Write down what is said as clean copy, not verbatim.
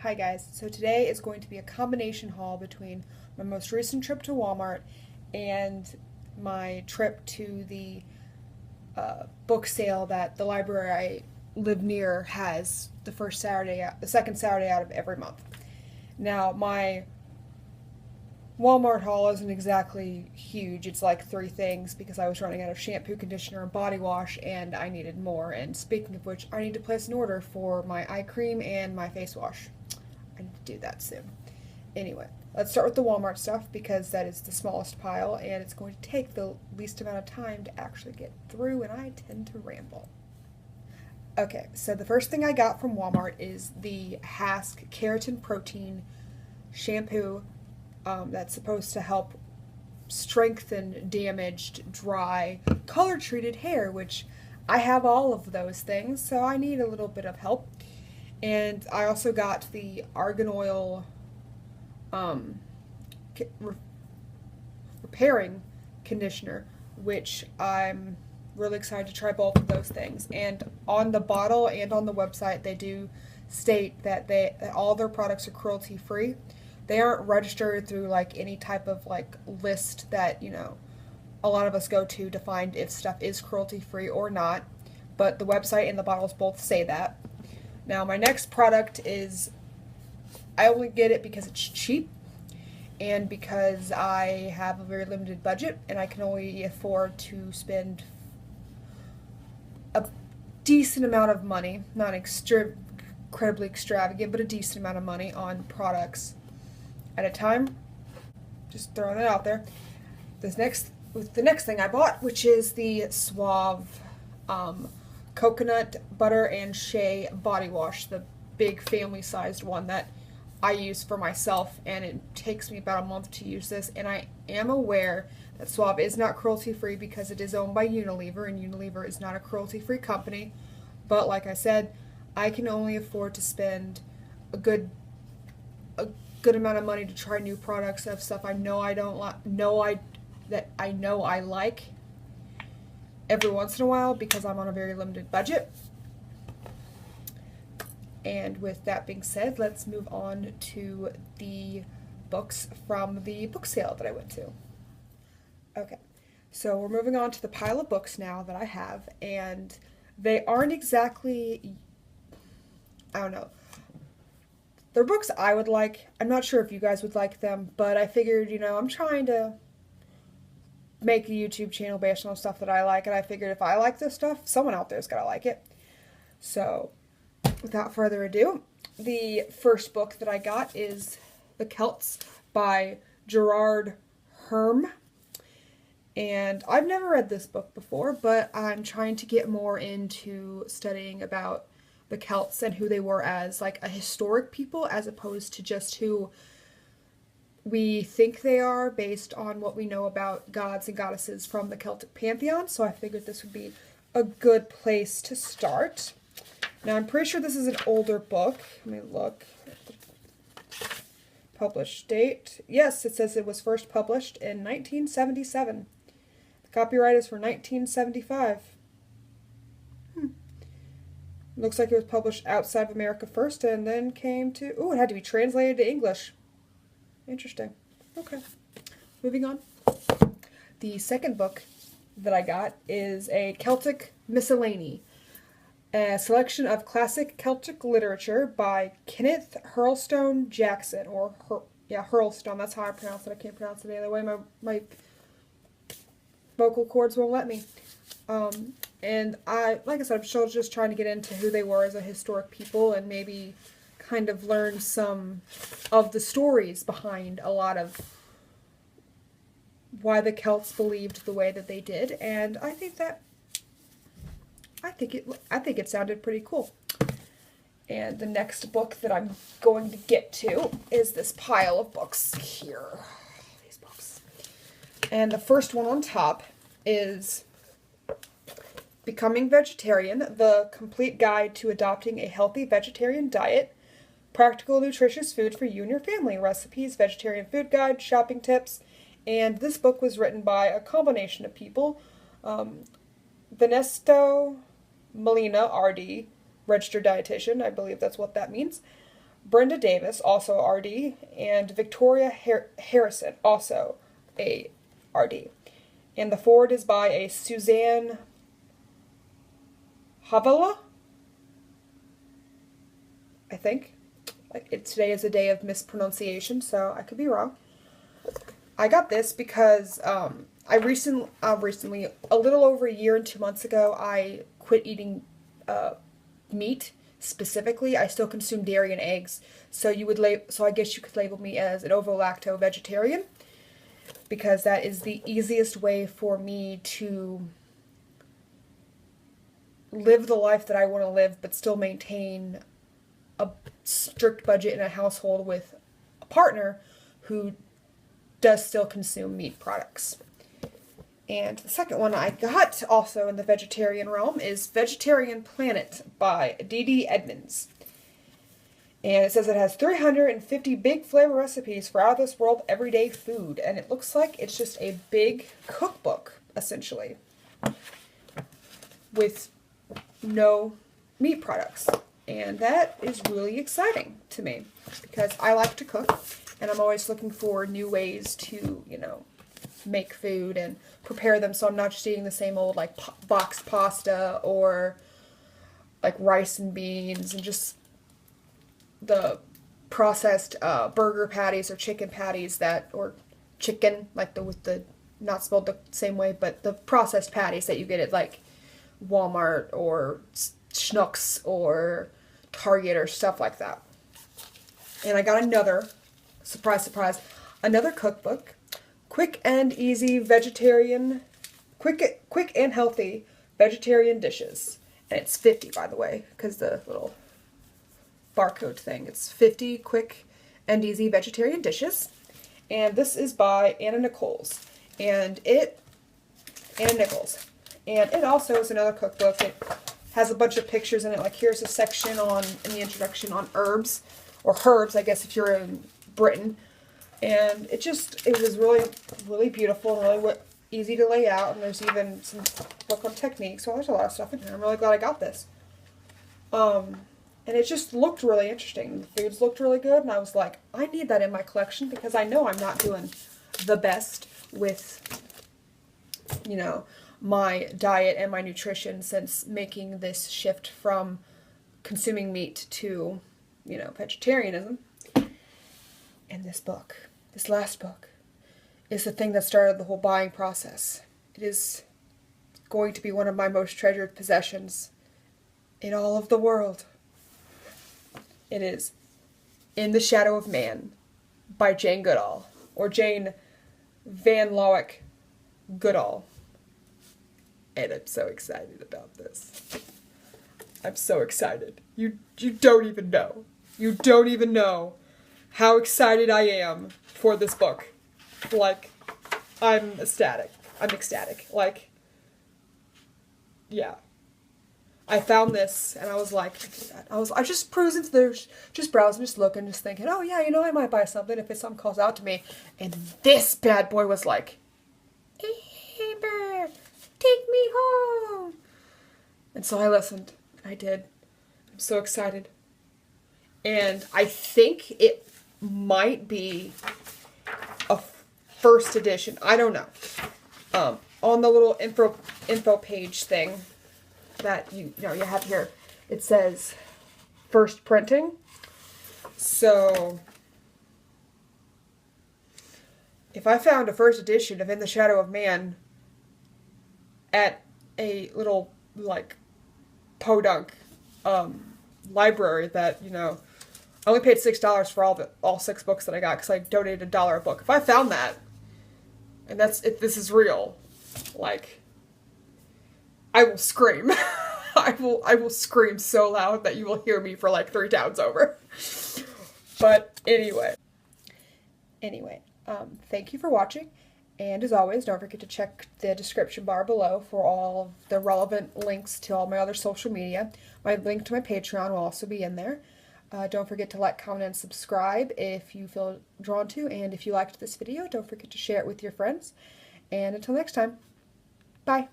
Hi guys, so today is going to be a combination haul between my most recent trip to Walmart and my trip to the book sale that the library I live near has the second Saturday out of every month. Now, my Walmart haul isn't exactly huge. It's like three things because I was running out of shampoo, conditioner, and body wash, and I needed more. And speaking of which, I need to place an order for my eye cream and my face wash. I need to do that soon. Anyway, let's start with the Walmart stuff because that is the smallest pile and it's going to take the least amount of time to actually get through, and I tend to ramble. Okay, so the first thing I got from Walmart is the Hask Keratin Protein shampoo that's supposed to help strengthen damaged, dry, color treated hair, which I have all of those things, so I need a little bit of help. And I also got the Argan Oil um, repairing conditioner, which I'm really excited to try both of those things. And on the bottle and on the website, they do state that all their products are cruelty free. They aren't registered through like any type of like list that a lot of us go to find if stuff is cruelty free or not. But the website and the bottles both say that. Now my next product is, I only get it because it's cheap and because I have a very limited budget and I can only afford to spend a decent amount of money, not incredibly extravagant, but a decent amount of money on products at a time. Just throwing that out there. The next thing I bought, which is the Suave coconut butter and shea body wash, the big family sized one that I use for myself, and it takes me about a month to use this. And I am aware that Suave is not cruelty free because it is owned by Unilever, and Unilever is not a cruelty free company. But like I said, I can only afford to spend a good amount of money to try new products of stuff I know I don't like, that I know I like every once in a while because I'm on a very limited budget. And with that being said, let's move on to the books from the book sale that I went to. Okay, so we're moving on to the pile of books now that I have, and they aren't exactly, I don't know, they're books I would like. I'm not sure if you guys would like them, but I figured, I'm trying to make a YouTube channel based on stuff that I like, and I figured if I like this stuff, someone out there's gotta like it. So, without further ado, the first book that I got is The Celts by Gerard Herm. And I've never read this book before, but I'm trying to get more into studying about the Celts and who they were as like a historic people as opposed to just who we think they are based on what we know about gods and goddesses from the Celtic pantheon. So I figured this would be a good place to start. Now I'm pretty sure this is an older book. Let me look at the published date. Yes, it says it was first published in 1977. The copyright is for 1975. Looks like it was published outside of America first and then came to... Oh, it had to be translated to English. Interesting. Okay. Moving on. The second book that I got is a Celtic Miscellany, a selection of classic Celtic literature by Kenneth Hurlstone Jackson, or Hurlstone. That's how I pronounce it. I can't pronounce it any other way. My vocal cords won't let me. And like I said, I'm still just trying to get into who they were as a historic people and maybe kind of learn some of the stories behind a lot of why the Celts believed the way that they did. And I think it sounded pretty cool. And the next book that I'm going to get to is this pile of books here. These books. And the first one on top is Becoming Vegetarian, the complete guide to adopting a healthy vegetarian diet, practical nutritious food for you and your family, recipes, vegetarian food guide, shopping tips. And this book was written by a combination of people. Venesto Molina, RD, registered dietitian, I believe that's what that means. Brenda Davis, also RD, and Victoria Harrison, also a RD. And the foreword is by a Suzanne Havala, I think. Today is a day of mispronunciation, so I could be wrong. I got this because I recently, a little over a year and 2 months ago, I quit eating meat. Specifically, I still consume dairy and eggs, so I guess you could label me as an ovo-lacto vegetarian, because that is the easiest way for me to live the life that I want to live, but still maintain a strict budget in a household with a partner who does still consume meat products. And the second one I got, also in the vegetarian realm, is Vegetarian Planet by D.D. Edmonds. And it says it has 350 big flavor recipes for out-of-this-world everyday food. And it looks like it's just a big cookbook, essentially, with no meat products. And that is really exciting to me, because I like to cook, and I'm always looking for new ways to, make food and prepare them, so I'm not just eating the same old, like, boxed pasta or, like, rice and beans and just the processed burger patties or chicken patties or chicken, like with the, not spelled the same way, but the processed patties that you get at, like, Walmart or Schnucks or Target or stuff like that. And I got another, surprise, surprise, another cookbook, quick and healthy vegetarian dishes. And it's 50, by the way, because the little barcode thing. It's 50 quick and easy vegetarian dishes. And this is by Anna Nichols. Anna Nichols. And it also is another cookbook. It has a bunch of pictures in it. Like, here's a section in the introduction on herbs, or herbs, I guess, if you're in Britain. And it was really, really beautiful and really easy to lay out. And there's even some book on techniques. So there's a lot of stuff in here. I'm really glad I got this. And it just looked really interesting. The foods looked really good. And I was like, I need that in my collection, because I know I'm not doing the best with, my diet and my nutrition since making this shift from consuming meat to, vegetarianism. And this last book, is the thing that started the whole buying process. It is going to be one of my most treasured possessions in all of the world. It is In the Shadow of Man by Jane Goodall, or Jane Van Lowick Goodall. And I'm so excited about this. I'm so excited. You don't even know. You don't even know how excited I am for this book. Like, I'm ecstatic. Like, yeah. I found this, and I was like, I just perusing through there, just browsing, just looking, just thinking, oh yeah, I might buy something if something calls out to me. And this bad boy was like, Amber, take me home. And so I listened. I did. I'm so excited. And I think it might be a first edition. I don't know. On the little info page thing that you have here, it says first printing. So if I found a first edition of In the Shadow of Man at a little, like, podunk library that, I only paid $6 for all 6 books that I got, because I donated $1 a book. If I found that, and if this is real, like, I will scream. I will scream so loud that you will hear me for like 3 towns over. But anyway, thank you for watching. And as always, don't forget to check the description bar below for all of the relevant links to all my other social media. My link to my Patreon will also be in there. Don't forget to like, comment, and subscribe if you feel drawn to. And if you liked this video, don't forget to share it with your friends. And until next time, bye.